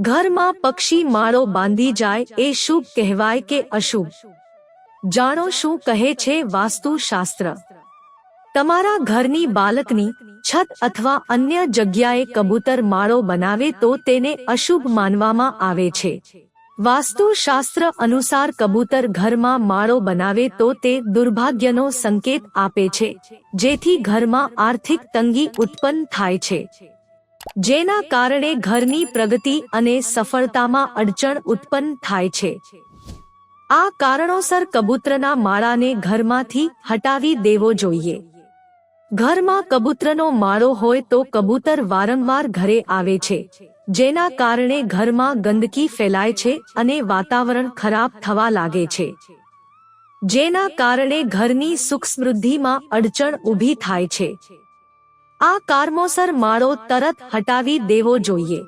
ઘરમાં પક્ષી માળો બાંધી જાય એ શુભ કહેવાય કે અશુભ? જાણો શું કહે છે વાસ્તુશાસ્ત્ર। તમારા ઘરની બાલ્કની, છત અથવા અન્ય જગ્યાએ કબૂતર માળો બનાવે તો તેને અશુભ માનવામાં આવે છે। વાસ્તુશાસ્ત્ર અનુસાર કબૂતર ઘરમાં માળો બનાવે તો તે દુર્ભાગ્યનો સંકેત આપે છે, જેથી ઘરમાં આર્થિક તંગી ઉત્પન્ન થાય છે, જેના કારણે ઘરની પ્રગતિ અને સફળતામાં અડચણ ઉત્પન્ન થાય છે। આ કારણોસર કબૂતરના માળાને ઘરમાંથી હટાવી દેવો જોઈએ। ઘરમાં કબૂતરનો માળો હોય તો કબૂતર વારંવાર ઘરે આવે છે, જેના કારણે ઘરમાં ગંદકી ફેલાય છે અને વાતાવરણ ખરાબ થવા લાગે છે, જેના કારણે ઘરની સુખ સમૃદ્ધિમાં અડચણ ઊભી થાય છે। આ કારણોસર માળો તરત હટાવી દેવો જોઈએ।